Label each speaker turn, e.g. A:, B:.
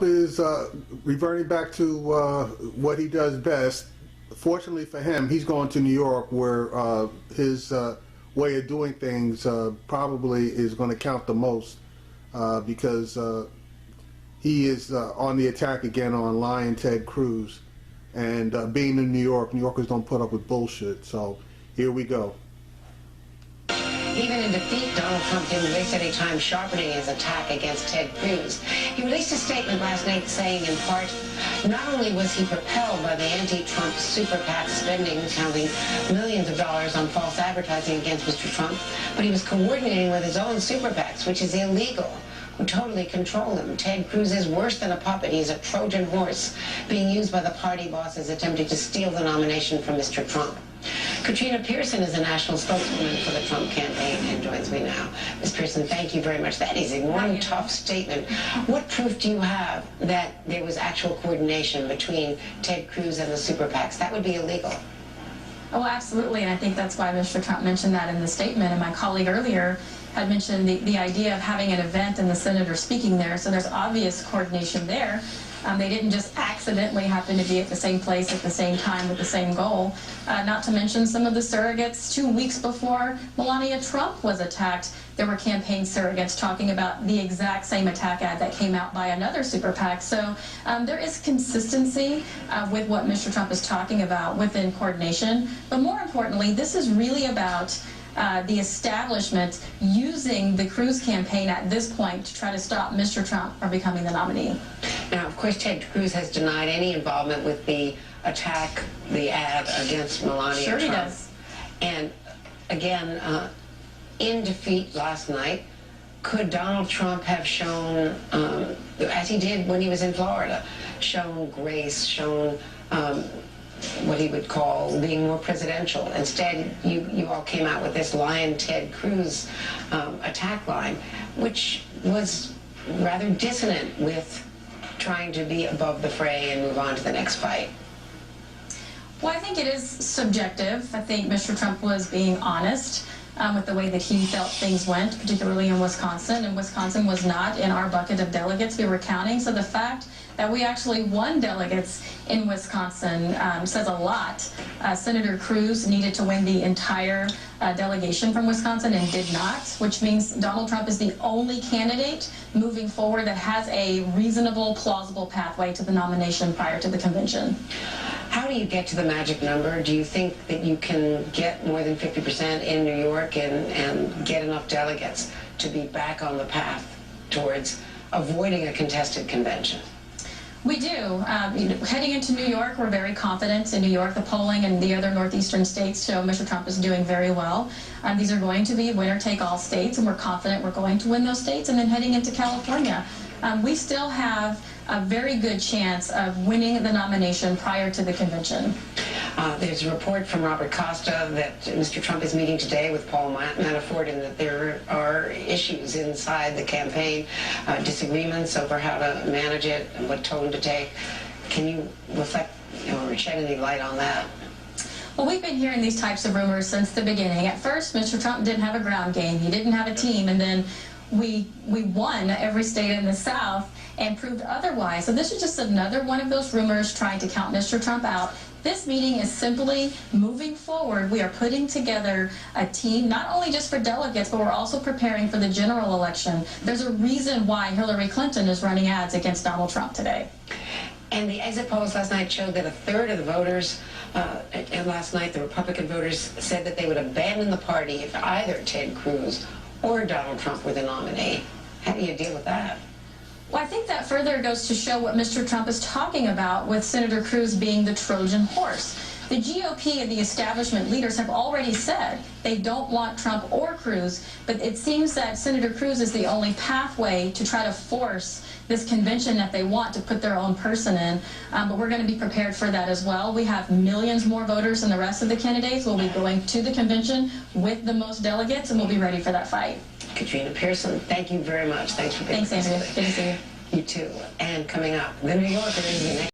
A: is reverting back to what he does best. Fortunately for him, he's going to New York, where his way of doing things probably is going to count the most, because he is on the attack again on lying Ted Cruz. And being in New Yorkers don't put up with bullshit. So here we go.
B: Even in defeat, Donald Trump didn't waste any time sharpening his attack against Ted Cruz. He released a statement last night saying, in part, not only was he propelled by the anti-Trump super PAC spending, counting millions of dollars on false advertising against Mr. Trump, but he was coordinating with his own super PACs, which is illegal, who totally control him. Ted Cruz is worse than a puppet. He's a Trojan horse being used by the party bosses attempting to steal the nomination from Mr. Trump. Katrina Pierson is a national spokeswoman for the Trump campaign and joins me now. Ms. Pierson, thank you very much. That is one tough statement. What proof do you have that there was actual coordination between Ted Cruz and the super PACs? That would be illegal.
C: Oh, absolutely, and I think that's why Mr. Trump mentioned that in the statement, and my colleague earlier had mentioned the idea of having an event and the senator speaking there, so there's obvious coordination there. They didn't just accidentally happen to be at the same place at the same time with the same goal. Not to mention some of the surrogates 2 weeks before Melania Trump was attacked. There were campaign surrogates talking about the exact same attack ad that came out by another super PAC. So there is consistency with what Mr. Trump is talking about within coordination. But more importantly, this is really about the establishment using the Cruz campaign at this point to try to stop Mr. Trump from becoming the nominee.
B: Now, of course, Ted Cruz has denied any involvement with the attack, the ad against Melania Trump.
C: Sure he does.
B: And again, in defeat last night, could Donald Trump have shown, as he did when he was in Florida, shown grace, shown what he would call being more presidential? Instead, you all came out with this lying Ted Cruz attack line, which was rather dissonant with trying to be above the fray and move on to the next fight.
C: Well, I think it is subjective. I think Mr. Trump was being honest with the way that he felt things went, particularly in Wisconsin, and Wisconsin was not in our bucket of delegates we were counting. So the fact that we actually won delegates in Wisconsin says a lot. Senator Cruz needed to win the entire delegation from Wisconsin and did not, which means Donald Trump is the only candidate moving forward that has a reasonable, plausible pathway to the nomination prior to the convention.
B: How do you get to the magic number? Do you think that you can get more than 50% in New York and get enough delegates to be back on the path towards avoiding a contested convention?
C: We do. Heading into New York, we're very confident in New York. The polling in the other northeastern states show Mr. Trump is doing very well. These are going to be winner-take-all states, and we're confident we're going to win those states. And then heading into California, we still have a very good chance of winning the nomination prior to the convention.
B: There's a report from Robert Costa that Mr. Trump is meeting today with Paul Manafort, and that there are issues inside the campaign, disagreements over how to manage it and what tone to take. Can you reflect or shed any light on that?
C: Well, we've been hearing these types of rumors since the beginning. At first, Mr. Trump didn't have a ground game. He didn't have a team, and then we won every state in the South and proved otherwise. So this is just another one of those rumors trying to count Mr. Trump out. This meeting is simply moving forward. We are putting together a team, not only just for delegates, but we're also preparing for the general election. There's a reason why Hillary Clinton is running ads against Donald Trump today.
B: And the exit polls last night showed that a third of the voters, and last night the Republican voters said that they would abandon the party if either Ted Cruz or Donald Trump were the nominee. How do you deal with that?
C: Well, I think that further goes to show what Mr. Trump is talking about with Senator Cruz being the Trojan horse. The GOP and the establishment leaders have already said they don't want Trump or Cruz, but it seems that Senator Cruz is the only pathway to try to force this convention that they want to put their own person in. But we're going to be prepared for that as well. We have millions more voters than the rest of the candidates. We'll be going to the convention with the most delegates, and we'll be ready for that fight.
B: Katrina Pierson, thank you very much. Thanks for being
C: Thanks, Andrea. Good to see you.
B: You too. And coming up, the New Yorker is the next.